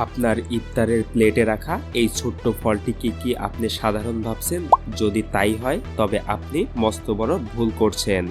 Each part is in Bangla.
আপনার ইফতারের প্লেটে রাখা এই ছোট্ট ফলটিকে কি আপনি সাধারণ ভাবছেন? যদি তাই হয় তবে আপনি মস্ত বড় ভুল করছেন।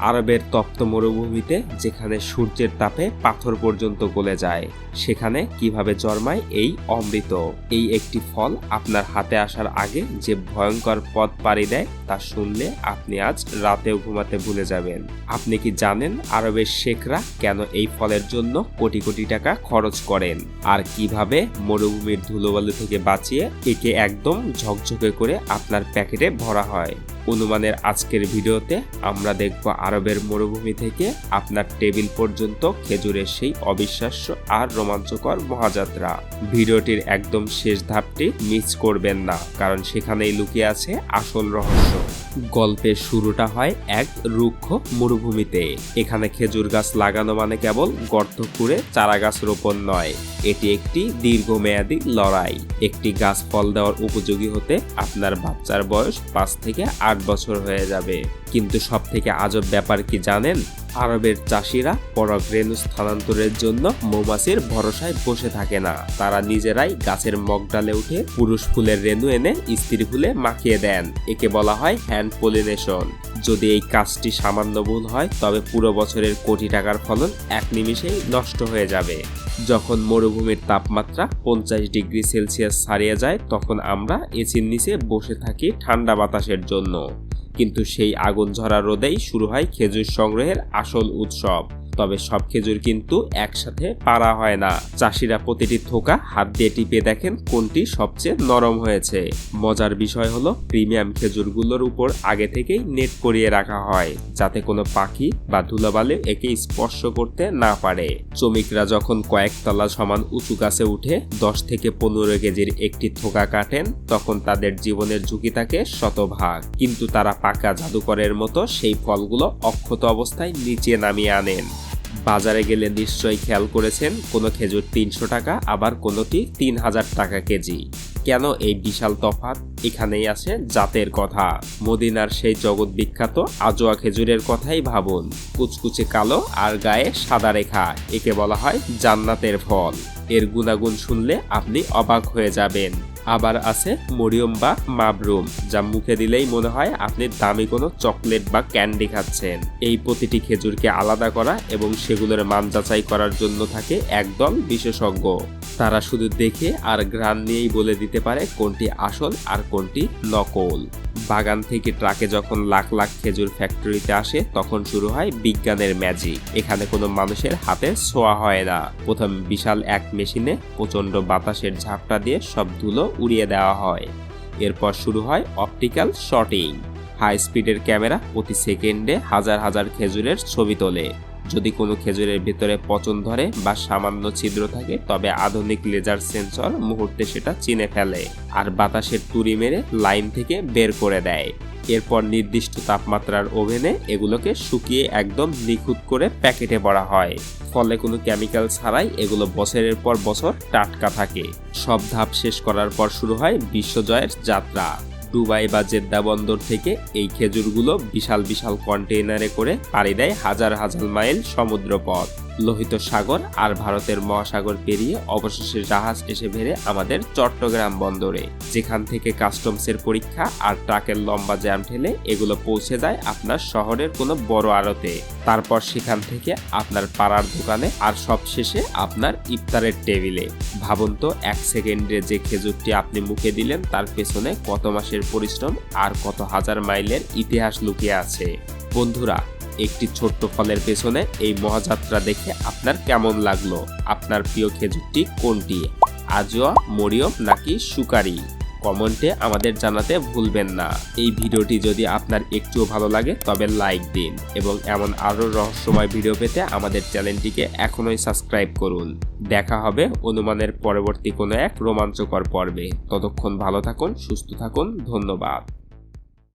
আরবের তপ্ত মরুভূমিতে যেখানে সূর্যের তাপে পাথর পর্যন্ত গলে যায়, সেখানে কিভাবে জন্মায় এই অমৃত। এই একটি ফল আপনার হাতে আসার আগে যে ভয়ঙ্কর পথ পাড়ি দেয় তা শুনলে আপনি আজ রাতেও ঘুমাতে ভুলে যাবেন। আপনি কি জানেন আরবের শেখরা কেন এই ফলের জন্য কোটি কোটি টাকা খরচ করেন, আর কিভাবে মরুভূমির ধুলোবালু থেকে বাঁচিয়ে একে একদম ঝকঝকে করে আপনার প্যাকেটে ভরা হয়? অনুমানের আজকের ভিডিওতে আমরা দেখব আরবের মরুভূমি থেকে আপনার টেবিল পর্যন্ত খেজুরের সেই অবিশ্বাস্য আর রোমাঞ্চকর মহাযাত্রা। ভিডিওটির একদম শেষ ধাপটি মিস করবেন না, কারণ সেখানেই লুকিয়ে আছে আসল রহস্য। গল্পের শুরুটা হয় এক রুক্ষ মরুভূমিতে। এখানে খেজুর গাছ লাগানো মানে কেবল গর্ত খুঁড়ে চারা গাছ রোপণ নয়, এটি একটি দীর্ঘমেয়াদী লড়াই। একটি গাছ ফল দেওয়ার উপযোগী হতে আপনার বাচ্চার বয়স 5 থেকে 8 বছর হয়ে যাবে। কিন্তু সব থেকে আজব ব্যাপার কি জানেন? আরবের চাষিরা পরাগ রেণু স্থানান্তরের জন্য মৌমাছির ভরসায় বসে থাকে না। তারা নিজেরাই গাছের মগডালে উঠে পুরুষ ফুলের রেণু এনে স্ত্রী ফুলে মাখিয়ে দেন। একে বলা হয় হ্যান্ড পলিনেশন। যদি এই কাজটি সামান্য ভুল হয় তবে পুরো বছরের কোটি টাকার ফলন এক নিমিষেই নষ্ট হয়ে যাবে। যখন মরুভূমির তাপমাত্রা 50 ডিগ্রি সেলসিয়াস ছাড়িয়ে যায়, তখন আমরা এসির নিচে বসে থাকি ঠান্ডা বাতাসের জন্য। কিন্তু সেই আগুন ঝরা রোদেই শুরু হয় খেজুর সংগ্রহের আসল উৎসব। তবে সব খেজুর কিন্তু একসাথে পাড়া হয় না। চাষিরা প্রতিটি থোকা হাত দিয়ে টিপে দেখেন কোনটি সবচেয়ে নরম হয়েছে। মজার বিষয় হলো প্রিমিয়াম খেজুরগুলোর উপর আগে থেকেই নেট পরিয়ে রাখা হয়, যাতে কোনো পাখি বা ধুলাবালি একে স্পর্শ করতে না পারে। শ্রমিকরা যখন কয়েকতলা সমান উঁচু গাছে উঠে 10 থেকে 15 কেজির একটি থোকা কাটেন, তখন তাদের জীবনের ঝুঁকি থাকে শতভাগ। কিন্তু তারা পাকা জাদুকরের মতো সেই ফলগুলো অক্ষত অবস্থায় নিচে নামিয়ে আনেন। বাজারে গেলে নিশ্চয়ই খেয়াল করেছেন, কোনো খেজুর 300 টাকা, আবার কোনোটি 3000 টাকা কেজি। কেন এই বিশাল তফাৎ? এখানেই আছে জাতের কথা। মদিনার সেই জগৎ বিখ্যাত আজোয়া খেজুরের কথাই ভাবুন। কুচকুচে কালো আর গায়ে সাদা রেখা, একে বলা হয় জান্নাতের ফল। এর গুণাগুণ শুনলে আপনি অবাক হয়ে যাবেন। আবার আছে মরিয়ম বা মাবরুম, যা মুখে দিলেই মনে হয় আপনি দামি কোনো চকলেট বা ক্যান্ডি খাচ্ছেন। এই প্রতিটি খেজুরকে আলাদা করা এবং সেগুলোর মান যাচাই করার জন্য থাকে একদল বিশেষজ্ঞ। তারা শুধু দেখে আর ঘ্রাণ নিয়েই বলে দিতে পারে কোনটি আসল আর কোনটি নকল। বাগান থেকে ট্রাকে যখন লাখ লাখ খেজুর ফ্যাক্টরিতে আসে, তখন শুরু হয় বিজ্ঞানের ম্যাজিক। এখানে কোনো মানুষের হাতে ছোঁয়া হয় না। প্রথম বিশাল এক মেশিনে প্রচণ্ড বাতাসের ঝাপটা দিয়ে সব ধুলো উড়িয়ে দেওয়া হয়। এরপর শুরু হয় অপটিক্যাল শর্টিং। হাই স্পিডের ক্যামেরা প্রতি সেকেন্ডে হাজার হাজার খেজুরের ছবি তোলে। যদি কোনো খেজুরের ভেতরে পচন ধরে বা সামান্য ছিদ্র থাকে, তবে আধুনিক লেজার সেন্সর মুহূর্তে সেটা চিনে ফেলে আর বাতাসের তুড়ি মেরে লাইন থেকে বের করে দেয়। এরপর নির্দিষ্ট তাপমাত্রার ওভেনে এগুলোকে শুকিয়ে একদম নিখুঁত করে প্যাকেটে ভরা হয়। ফলে কোনো কেমিক্যাল ছাড়াই এগুলো বছরের পর বছর টাটকা থাকে। সব ধাপ শেষ করার পর শুরু হয় বিশ্বজয়ের যাত্রা। দুবাই বা জেদ্দা বন্দর থেকে এই খেজুরগুলো বিশাল বিশাল কন্টেইনারে করে পাড়ি দেয় হাজার হাজার মাইল সমুদ্রপথ, লোহিত সাগর আর ভারতের মহাসাগর পেরিয়ে অবশেষে জাহাজ এসে ভেড়ে আমাদের চট্টগ্রাম বন্দরে, যেখান থেকে কাস্টমসের পরীক্ষা আর ট্রাকের লম্বা জ্যাম ঠেলে এগুলো পৌঁছে যায় আপনার শহরের কোনো বড় আড়তে। তারপর সেখান থেকে আপনার পাড়ার দোকানে, আর সবশেষে আপনার ইফতারের টেবিলে। ভাবুন তো, 1 সেকেন্ডে যে খেজুরটি আপনি মুখে দিলেন তার পেছনে কত মাসের পরিশ্রম আর কত হাজার মাইলের ইতিহাস লুকিয়ে আছে। বন্ধুরা, একটি ছোট্ট ফলের পেছনে এই মহাযাত্রা দেখে আপনার কেমন লাগলো? আপনার প্রিয় খেজুরটি কোনটি? আজোয়া, মরিয়ম নাকি সুকারি? কমেন্টে আমাদের জানাতে ভুলবেন না। এই ভিডিওটি যদি আপনার একটুও ভালো লাগে তবে লাইক দিন, এবং এমন আরও রহস্যময় ভিডিও পেতে আমাদের চ্যানেলটিকে এখনই সাবস্ক্রাইব করুন। দেখা হবে অনুমানের পরবর্তী কোনো এক রোমাঞ্চকর পর্বে। ততক্ষণ ভালো থাকুন, সুস্থ থাকুন। ধন্যবাদ।